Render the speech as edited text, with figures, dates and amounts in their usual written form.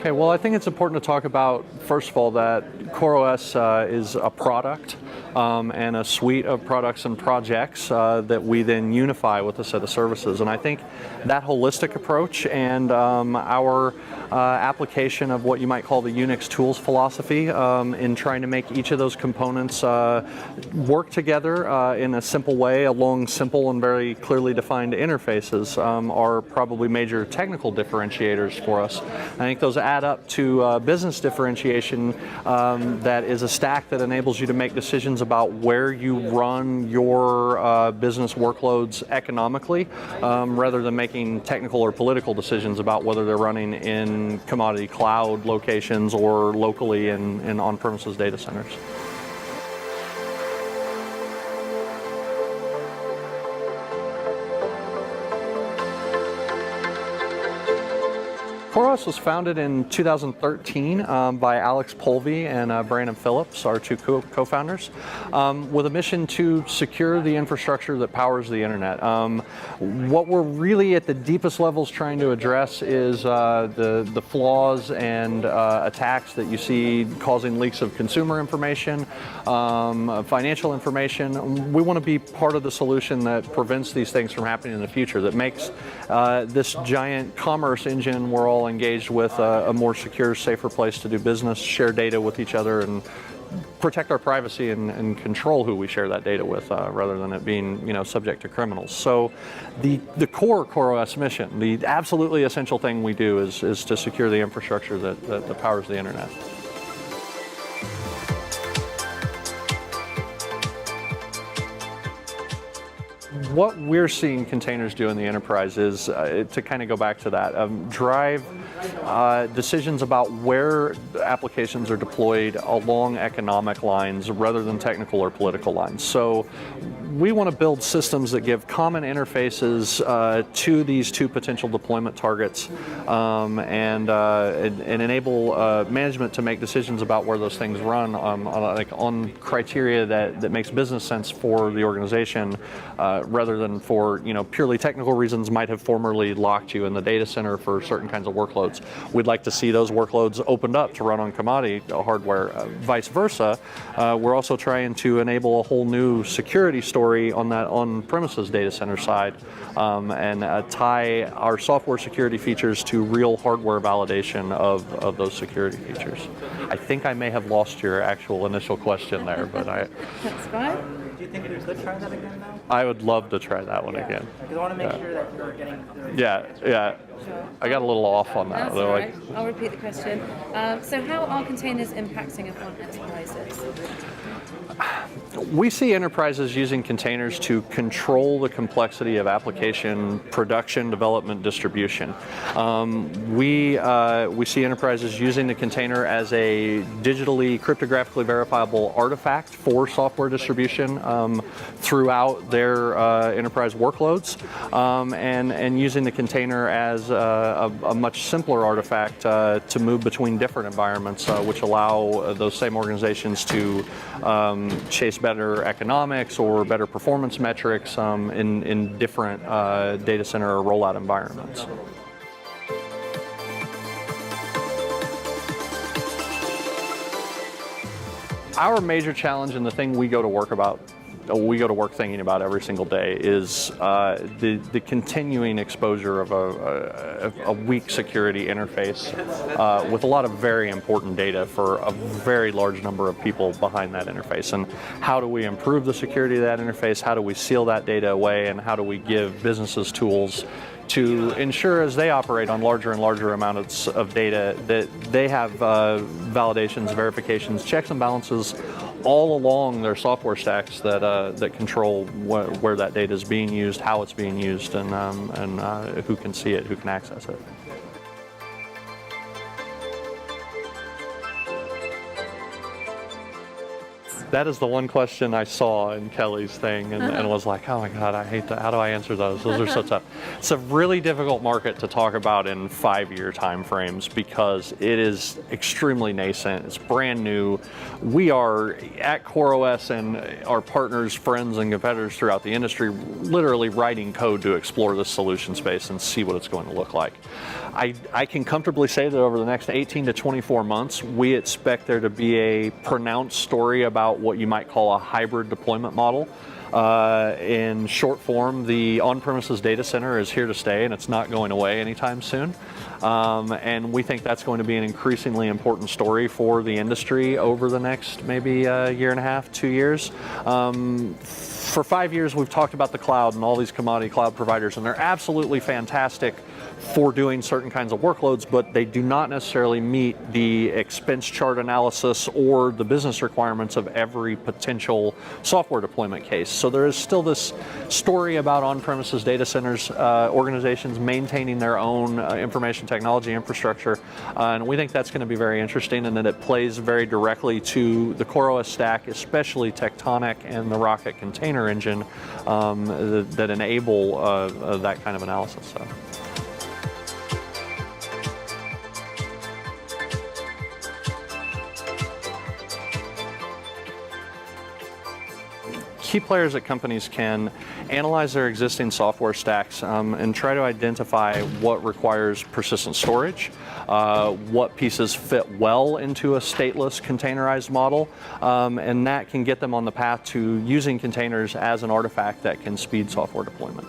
Okay, well, I think it's important to talk about, first of all, that CoreOS is a product and a suite of products and projects that we then unify with a set of services. And I think that holistic approach and our application of what you might call the Unix tools philosophy in trying to make each of those components work together in a simple way along simple and very clearly defined interfaces are probably major technical differentiators for us. I think those add up to business differentiation that is a stack that enables you to make decisions about where you run your business workloads economically rather than making technical or political decisions about whether they're running in commodity cloud locations or locally in on-premises data centers. CoreOS was founded in 2013 by Alex Polvey and Brandon Phillips, our two co-founders, with a mission to secure the infrastructure that powers the internet. What we're really at the deepest levels trying to address is the flaws and attacks that you see causing leaks of consumer information, financial information. We want to be part of the solution that prevents these things from happening in the future, that makes this giant commerce engine we're all engaged with a more secure, safer place to do business, share data with each other, and protect our privacy and control who we share that data with, rather than it being, subject to criminals. So, the core CoreOS mission, the absolutely essential thing we do, is to secure the infrastructure that powers the internet. What we're seeing containers do in the enterprise is, to kind of go back to that, drive decisions about where applications are deployed along economic lines rather than technical or political lines. So we want to build systems that give common interfaces to these two potential deployment targets and enable management to make decisions about where those things run on criteria that makes business sense for the organization rather than for purely technical reasons might have formerly locked you in the data center for certain kinds of workloads. We'd like to see those workloads opened up to run on commodity hardware. Vice versa, we're also trying to enable a whole new security story on that on-premises data center side and tie our software security features to real hardware validation of those security features. I think I may have lost your actual initial question there, but That's fine. Do you think we could try that again now? I would love to try that one again. Because I want to make sure that you're getting the... Yeah. Sure. I got a little off on that. That's all right. I'll repeat the question. So how are containers impacting upon enterprises? We see enterprises using containers to control the complexity of application production, development, distribution. We see enterprises using the container as a digitally, cryptographically verifiable artifact for software distribution throughout their enterprise workloads, and using the container as a much simpler artifact to move between different environments, which allow those same organizations to chase better economics or better performance metrics in different data center or rollout environments. Our major challenge and the thing we go to work thinking about every single day is the continuing exposure of a weak security interface with a lot of very important data for a very large number of people behind that interface. And how do we improve the security of that interface? How do we seal that data away? And how do we give businesses tools to ensure, as they operate on larger and larger amounts of data, that they have validations, verifications, checks and balances all along their software stacks that control where that data is being used, how it's being used, and who can see it, who can access it. That is the one question I saw in Kelly's thing and was like, oh my God, I hate that. How do I answer those? Those are so tough. It's a really difficult market to talk about in 5-year time frames because it is extremely nascent. It's brand new. We are at CoreOS and our partners, friends, and competitors throughout the industry literally writing code to explore this solution space and see what it's going to look like. I can comfortably say that over the next 18 to 24 months, we expect there to be a pronounced story about what you might call a hybrid deployment model. In short form, the on-premises data center is here to stay, and it's not going away anytime soon. And we think that's going to be an increasingly important story for the industry over the next maybe a year and a half, 2 years. For 5 years, we've talked about the cloud and all these commodity cloud providers, and they're absolutely fantastic for doing certain kinds of workloads, but they do not necessarily meet the expense chart analysis or the business requirements of every potential software deployment case. So there is still this story about on-premises data centers, organizations maintaining their own information technology infrastructure, and we think that's going to be very interesting, and that it plays very directly to the CoreOS stack, especially Tectonic and the Rocket container engine that enable that kind of analysis. So. Key players at companies can analyze their existing software stacks and try to identify what requires persistent storage, what pieces fit well into a stateless containerized model, and that can get them on the path to using containers as an artifact that can speed software deployment.